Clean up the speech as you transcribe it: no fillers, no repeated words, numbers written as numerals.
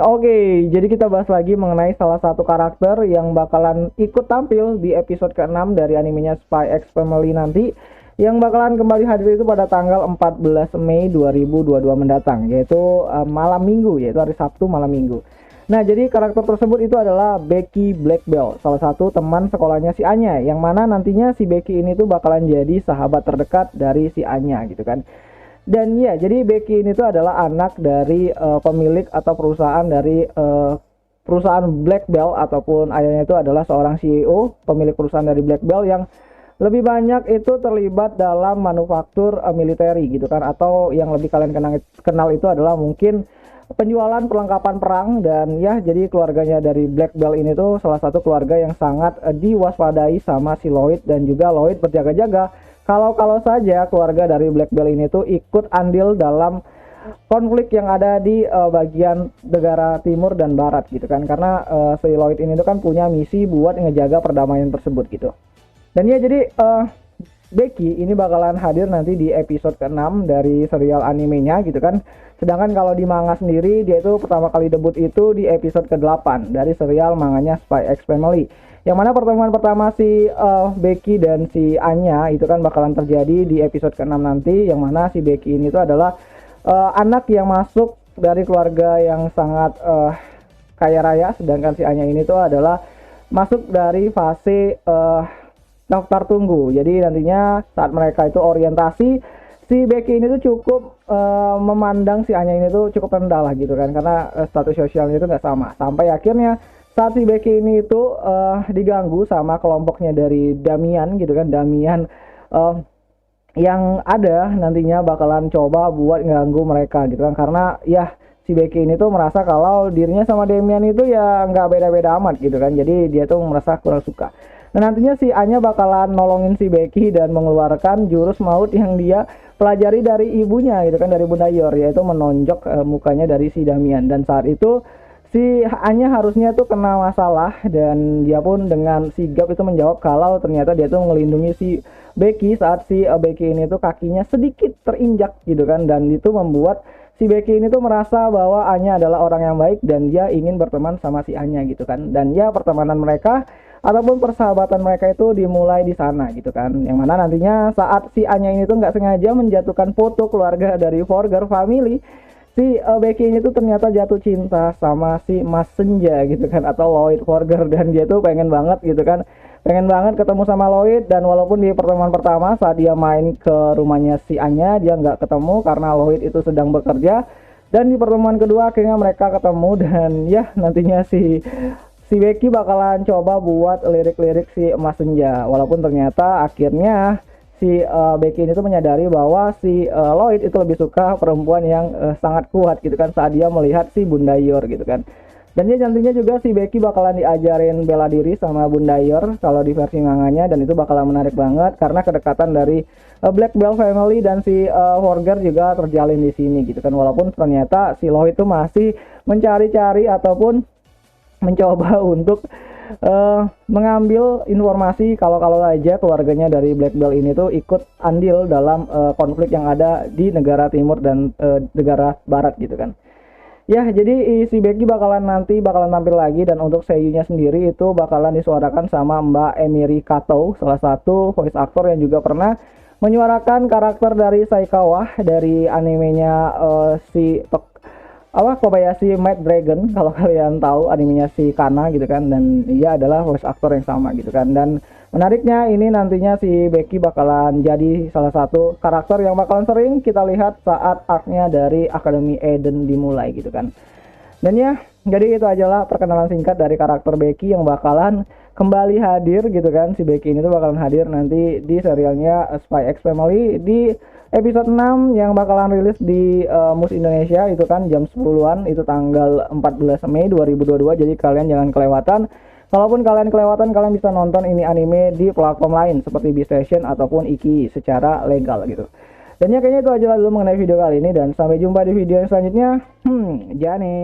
Oke, jadi kita bahas lagi mengenai salah satu karakter yang bakalan ikut tampil di episode ke-6 dari animenya Spy X Family nanti, yang bakalan kembali hadir itu pada tanggal 14 Mei 2022 mendatang, yaitu malam minggu, yaitu hari Sabtu malam minggu. Nah, jadi karakter tersebut itu adalah Becky Blackbell, salah satu teman sekolahnya si Anya, yang mana nantinya si Becky ini tuh bakalan jadi sahabat terdekat dari si Anya gitu kan. Dan ya, jadi Becky ini tuh adalah anak dari pemilik atau perusahaan dari perusahaan Black Bell, ataupun ayahnya itu adalah seorang CEO pemilik perusahaan dari Black Bell yang lebih banyak itu terlibat dalam manufaktur militeri gitu kan, atau yang lebih kalian kenal itu adalah mungkin penjualan perlengkapan perang. Dan ya, jadi keluarganya dari Black Bell ini tuh salah satu keluarga yang sangat diwaspadai sama si Lloyd, dan juga Lloyd berjaga-jaga kalau saja keluarga dari Black Bell ini tuh ikut andil dalam konflik yang ada di bagian negara timur dan barat gitu kan, karena si Lloyd ini tuh kan punya misi buat ngejaga perdamaian tersebut gitu. Dan ya, jadi Becky ini bakalan hadir nanti di episode ke-6 dari serial animenya gitu kan. Sedangkan kalau di manga sendiri, dia itu pertama kali debut itu di episode ke-8 dari serial manganya Spy X Family, yang mana pertemuan pertama si Becky dan si Anya itu kan bakalan terjadi di episode ke-6 nanti, yang mana si Becky ini tuh adalah anak yang masuk dari keluarga yang sangat kaya raya, sedangkan si Anya ini tuh adalah masuk dari fase daftar tunggu. Jadi nantinya saat mereka itu orientasi, si Becky ini tuh cukup memandang si Anya ini tuh cukup rendah lah gitu kan, karena status sosialnya itu nggak sama. Sampai akhirnya saat si Becky ini itu diganggu sama kelompoknya dari Damian gitu kan, Damian yang ada nantinya bakalan coba buat ngeganggu mereka gitu kan, karena ya si Becky ini tuh merasa kalau dirinya sama Damian itu ya nggak beda-beda amat gitu kan, jadi dia tuh merasa kurang suka. Nah, nantinya si Anya bakalan nolongin si Becky dan mengeluarkan jurus maut yang dia pelajari dari ibunya gitu kan, dari Bunda Yor, yaitu menonjok mukanya dari si Damian. Dan saat itu si Anya harusnya tuh kena masalah, dan dia pun dengan sigap itu menjawab kalau ternyata dia tuh melindungi si Becky saat si Becky ini tuh kakinya sedikit terinjak gitu kan, dan itu membuat si Becky ini tuh merasa bahwa Anya adalah orang yang baik dan dia ingin berteman sama si Anya gitu kan. Dan ya, pertemanan mereka ataupun persahabatan mereka itu dimulai di sana gitu kan, yang mana nantinya saat si Anya ini tuh nggak sengaja menjatuhkan foto keluarga dari Forger Family, si Becky ini tuh ternyata jatuh cinta sama si Mas Senja gitu kan, atau Lloyd Forger, dan dia tuh pengen banget gitu kan, pengen banget ketemu sama Lloyd. Dan walaupun di pertemuan pertama saat dia main ke rumahnya si Anya, dia nggak ketemu karena Lloyd itu sedang bekerja, dan di pertemuan kedua akhirnya mereka ketemu. Dan ya, nantinya si Becky bakalan coba buat lirik-lirik si Mas Senja, walaupun ternyata akhirnya si Becky ini tuh menyadari bahwa si Lloyd itu lebih suka perempuan yang sangat kuat gitu kan, saat dia melihat si Bunda Yor gitu kan. Dan ya, nantinya juga si Becky bakalan diajarin bela diri sama Bunda Yor kalau di versi manganya, dan itu bakalan menarik banget karena kedekatan dari Black Bell Family dan si Forger juga terjalin di sini gitu kan, walaupun ternyata si Lloyd itu masih mencari-cari ataupun mencoba untuk mengambil informasi kalau aja keluarganya dari Black Bell ini tuh ikut andil dalam konflik yang ada di negara timur dan negara barat gitu kan. Ya, jadi si Becky bakalan tampil lagi, dan untuk seiyunya sendiri itu bakalan disuarakan sama Mbak Emiri Kato, salah satu voice actor yang juga pernah menyuarakan karakter dari Saikawa dari animenya Kobayashi Maid Dragon, kalau kalian tahu animenya si Kana gitu kan, dan dia adalah voice actor yang sama gitu kan. Dan menariknya ini nantinya si Becky bakalan jadi salah satu karakter yang bakalan sering kita lihat saat arc-nya dari Academy Eden dimulai gitu kan. Dan ya, jadi itu ajalah perkenalan singkat dari karakter Becky yang bakalan kembali hadir gitu kan. Si Becky ini tuh bakalan hadir nanti di serialnya Spy X Family di episode 6 yang bakalan rilis di MUS Indonesia itu kan jam 10-an, itu tanggal 14 Mei 2022. Jadi kalian jangan kelewatan. Kalaupun kalian kelewatan, kalian bisa nonton ini anime di platform lain seperti BeStation ataupun Iki secara legal gitu. Dan ya, kayaknya itu aja dulu mengenai video kali ini, dan sampai jumpa di video yang selanjutnya. Jane.